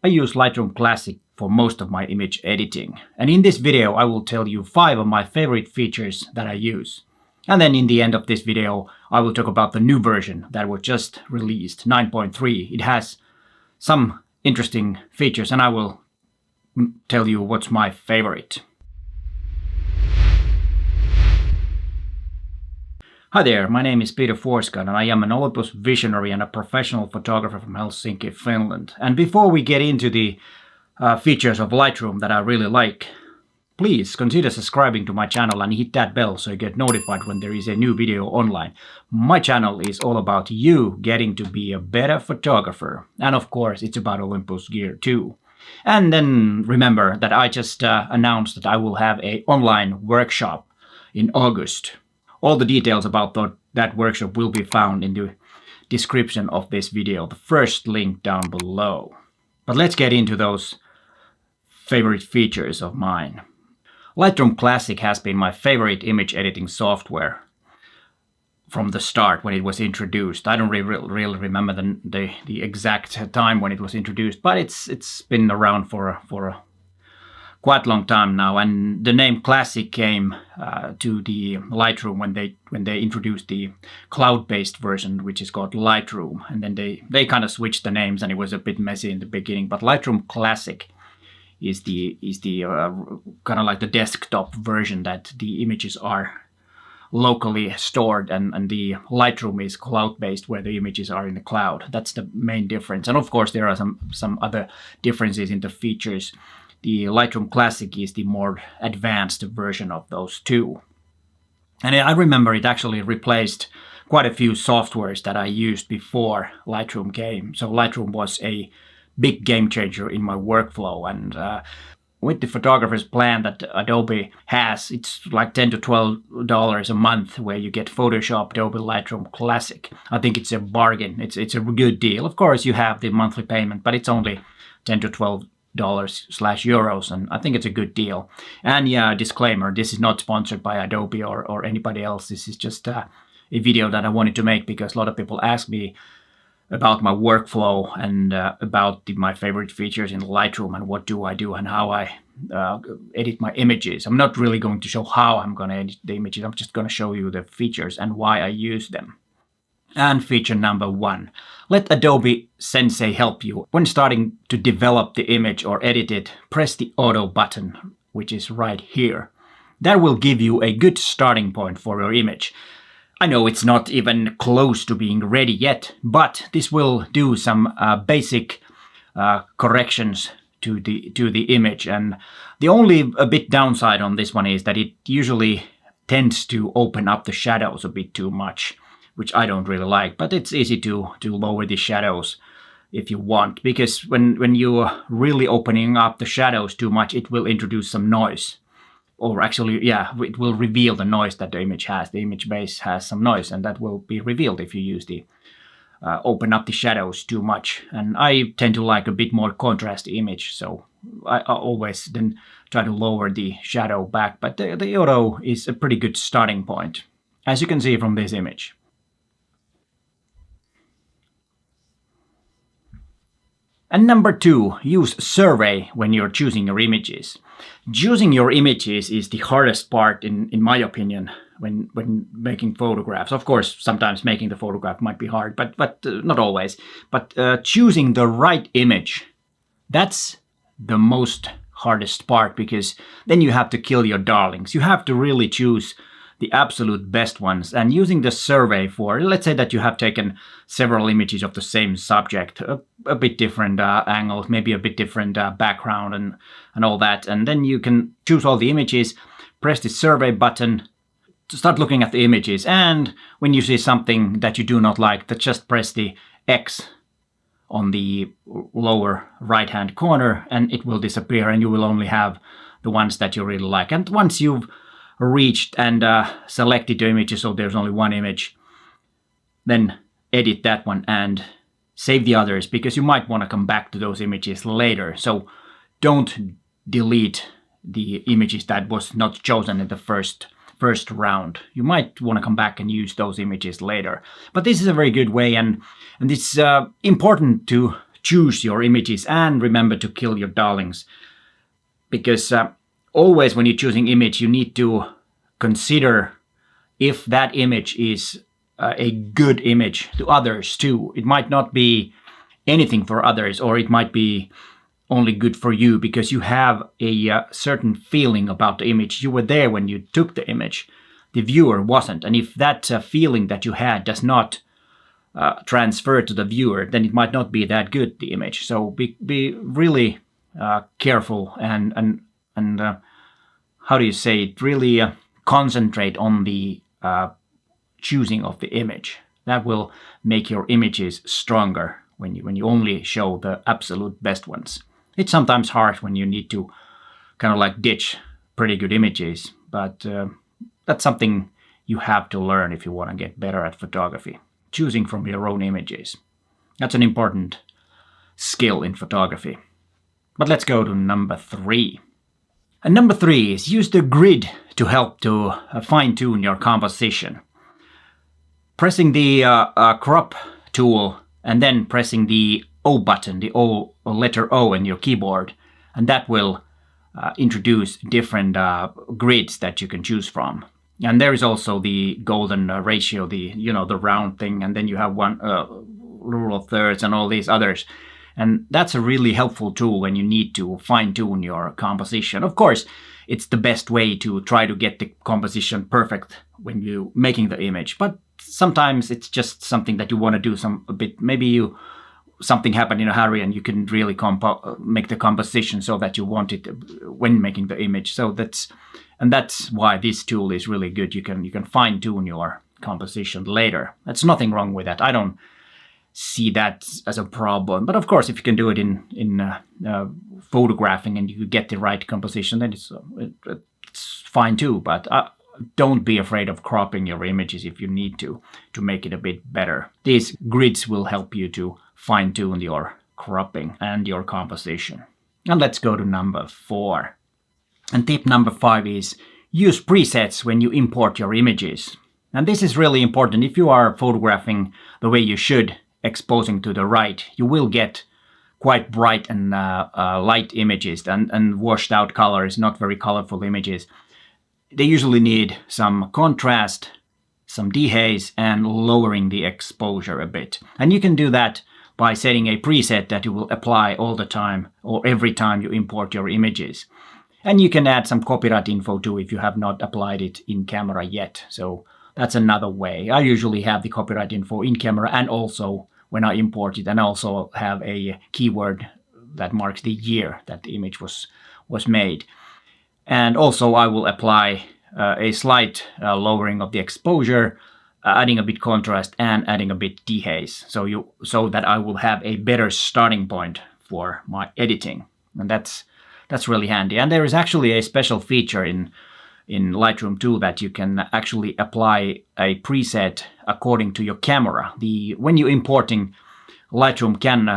I use Lightroom Classic for most of my image editing. And in this video, I will tell you 5 of my favorite features that I use. And then in the end of this video, I will talk about the new version that was just released, 9.3. It has some interesting features and I will tell you what's my favorite. Hi there, my name is Peter Forsgård and I am an Olympus visionary and a professional photographer from Helsinki, Finland. And before we get into the features of Lightroom that I really like, please consider subscribing to my channel and hit that bell so you get notified when there is a new video online. My channel is all about you getting to be a better photographer. And of course, it's about Olympus gear too. And then remember that I just announced that I will have an online workshop in August. All the details about that workshop will be found in the description of this video, the first link down below. But let's get into those favorite features of mine. Lightroom Classic has been my favorite image editing software from the start when it was introduced. I don't really remember the exact time when it was introduced, but it's been around for a quite long time now, and the name Classic came to the Lightroom when they introduced the cloud-based version, which is called Lightroom, and then they kind of switched the names, and it was a bit messy in the beginning. But Lightroom Classic is the kind of like the desktop version that the images are locally stored, and the Lightroom is cloud-based where the images are in the cloud. That's the main difference, and of course there are some other differences in the features. The Lightroom Classic is the more advanced version of those two. And I remember it actually replaced quite a few softwares that I used before Lightroom came. So Lightroom was a big game changer in my workflow. And with the photographer's plan that Adobe has, it's like $10 to $12 a month where you get Photoshop, Adobe Lightroom Classic. I think it's a bargain. It's a good deal. Of course, you have the monthly payment, but it's only $10 to $12/euros, and I think it's a good deal. And yeah, disclaimer, this is not sponsored by Adobe or anybody else. This is just a video that I wanted to make because a lot of people ask me about my workflow and about my favorite features in Lightroom and what do I do and how I edit my images. I'm not really going to show how I'm going to edit the images. I'm just going to show you the features and why I use them. And feature number 1. Let Adobe Sensei help you. When starting to develop the image or edit it, press the Auto button, which is right here. That will give you a good starting point for your image. I know it's not even close to being ready yet, but this will do some basic corrections to the image. And the only a bit downside on this one is that it usually tends to open up the shadows a bit too much, which I don't really like, but it's easy to lower the shadows if you want, because when you're really opening up the shadows too much, it will introduce some noise. Or actually, yeah, it will reveal the noise that the image has. The image base has some noise, and that will be revealed if you use the open up the shadows too much. And I tend to like a bit more contrasty image, so I always then try to lower the shadow back. But the auto is a pretty good starting point, as you can see from this image. And number 2, use survey when you're choosing your images. Choosing your images is the hardest part, in my opinion, when making photographs. Of course, sometimes making the photograph might be hard, but not always. But choosing the right image, that's the most hardest part, because then you have to kill your darlings. You have to really choose the absolute best ones. And using the survey for, let's say that you have taken several images of the same subject, a bit different angles, maybe a bit different background and all that. And then you can choose all the images, press the survey button to start looking at the images. And when you see something that you do not like, just press the X on the lower right hand corner and it will disappear, and you will only have the ones that you really like. And once you've reached and selected the images, so there's only one image, then edit that one and save the others, because you might want to come back to those images later. So don't delete the images that was not chosen in the first round. You might want to come back and use those images later. But this is a very good way, and it's important to choose your images and remember to kill your darlings. Because always when you're choosing image, you need to consider if that image is a good image to others too. It might not be anything for others, or it might be only good for you because you have a certain feeling about the image. You were there when you took the image. The viewer wasn't. And if that feeling that you had does not transfer to the viewer, then it might not be that good, the image. So be really careful and how do you say it? Really concentrate on the choosing of the image. That will make your images stronger when you only show the absolute best ones. It's sometimes hard when you need to kind of like ditch pretty good images, but that's something you have to learn if you want to get better at photography. Choosing from your own images. That's an important skill in photography. But let's go to number 3. And number 3 is use the grid to help to fine-tune your composition. Pressing the crop tool and then pressing the O button, the letter O in your keyboard, and that will introduce different grids that you can choose from. And there is also the golden ratio, the round thing, and then you have one rule of thirds and all these others. And that's a really helpful tool when you need to fine-tune your composition. Of course, it's the best way to try to get the composition perfect when you're making the image. But sometimes it's just something that you want to do maybe something happened in a hurry and you couldn't really make the composition so that you want it when making the image. So that's why this tool is really good. You can fine-tune your composition later. There's nothing wrong with that. I don't see that as a problem. But of course, if you can do it in photographing and you get the right composition, then it's fine too. But don't be afraid of cropping your images if you need to make it a bit better. These grids will help you to fine-tune your cropping and your composition. And let's go to number 4. And tip number 5 is use presets when you import your images. And this is really important. If you are photographing the way you should, exposing to the right, you will get quite bright and light images and washed out colors, not very colorful images. They usually need some contrast, some dehaze, and lowering the exposure a bit. And you can do that by setting a preset that you will apply all the time or every time you import your images. And you can add some copyright info too if you have not applied it in camera yet. So that's another way. I usually have the copyright info in camera and also when I import it, and also have a keyword that marks the year that the image was made. And also I will apply a slight lowering of the exposure, adding a bit contrast and adding a bit dehaze, so that I will have a better starting point for my editing. And that's really handy. And there is actually a special feature in Lightroom 2 that you can actually apply a preset according to your camera. When you're importing, Lightroom can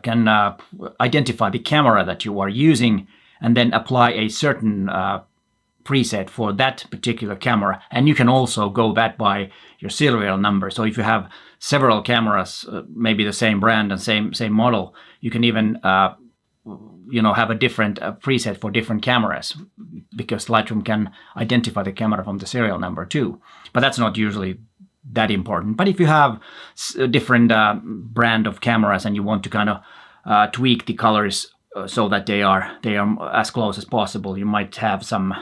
can identify the camera that you are using and then apply a certain preset for that particular camera. And you can also go that by your serial number. So if you have several cameras, maybe the same brand and same model, you can even have a different preset for different cameras, because Lightroom can identify the camera from the serial number too. But that's not usually that important. But if you have a different brand of cameras and you want to kind of tweak the colors so that they are as close as possible, you might have some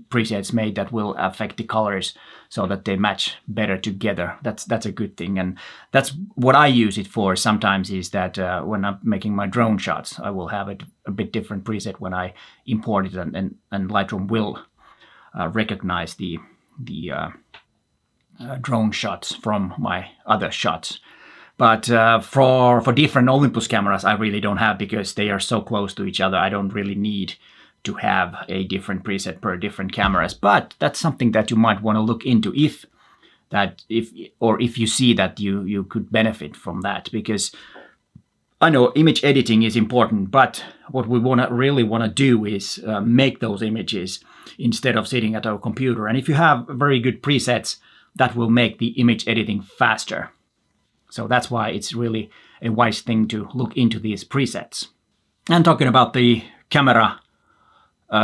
presets made that will affect the colors so that they match better together. That's a good thing, and that's what I use it for. Sometimes is that when I'm making my drone shots, I will have a bit different preset when I import it, and Lightroom will recognize the drone shots from my other shots. But for different Olympus cameras, I really don't have, because they are so close to each other. I don't really need to have a different preset per different cameras. But that's something that you might want to look into if you see that you could benefit from that, because I know image editing is important, but what we really want to do is make those images instead of sitting at our computer. And if you have very good presets, that will make the image editing faster. So that's why it's really a wise thing to look into these presets. And talking about the camera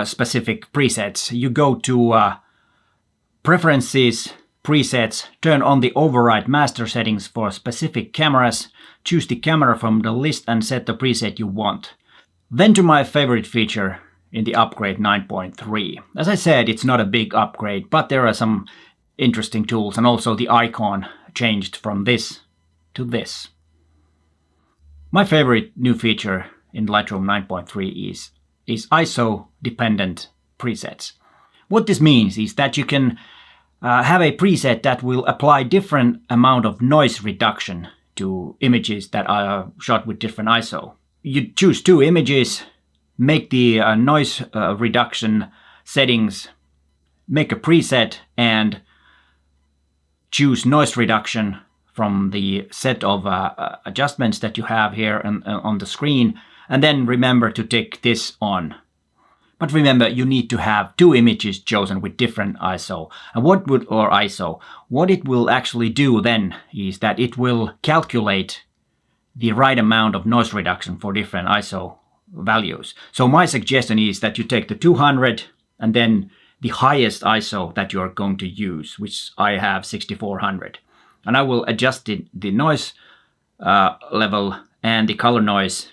specific presets, you go to Preferences, Presets, turn on the Override Master Settings for specific cameras, choose the camera from the list and set the preset you want. Then to my favorite feature in the upgrade 9.3. As I said, it's not a big upgrade, but there are some interesting tools, and also the icon changed from this to this. My favorite new feature in Lightroom 9.3 is ISO dependent presets. What this means is that you can have a preset that will apply different amount of noise reduction to images that are shot with different ISO. You choose 2 images, make the noise reduction settings, make a preset, and choose noise reduction from the set of adjustments that you have here on the screen, and then remember to tick this on. But remember, you need to have 2 images chosen with different ISO. And what it will actually do then is that it will calculate the right amount of noise reduction for different ISO values. So my suggestion is that you take the 200 and then the highest ISO that you are going to use, which I have 6400. And I will adjust the noise level and the color noise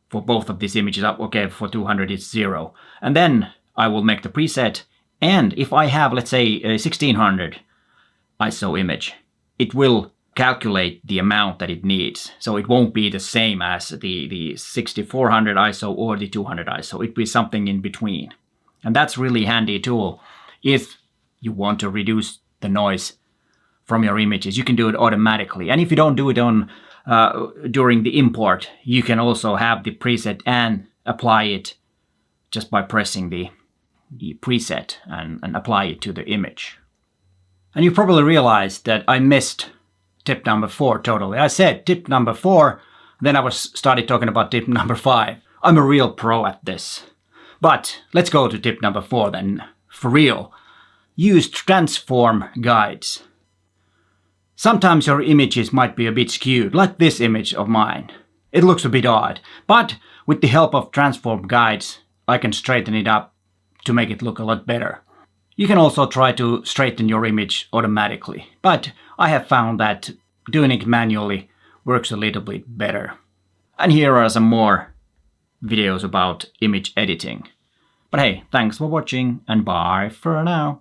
for both of these images. Okay, for 200 it's 0. And then I will make the preset. And if I have, let's say, a 1600 ISO image, it will calculate the amount that it needs. So it won't be the same as the 6400 ISO or the 200 ISO. It'll be something in between. And that's really handy tool if you want to reduce the noise from your images. You can do it automatically. And if you don't do it on during the import, you can also have the preset and apply it just by pressing the preset and apply it to the image. And you probably realized that I missed tip number 4 totally. I said tip number 4, then I started talking about tip number 5. I'm a real pro at this. But let's go to tip number 4 then, for real. Use transform guides. Sometimes your images might be a bit skewed, like this image of mine. It looks a bit odd, but with the help of transform guides, I can straighten it up to make it look a lot better. You can also try to straighten your image automatically, but I have found that doing it manually works a little bit better. And here are some more videos about image editing. But hey, thanks for watching and bye for now.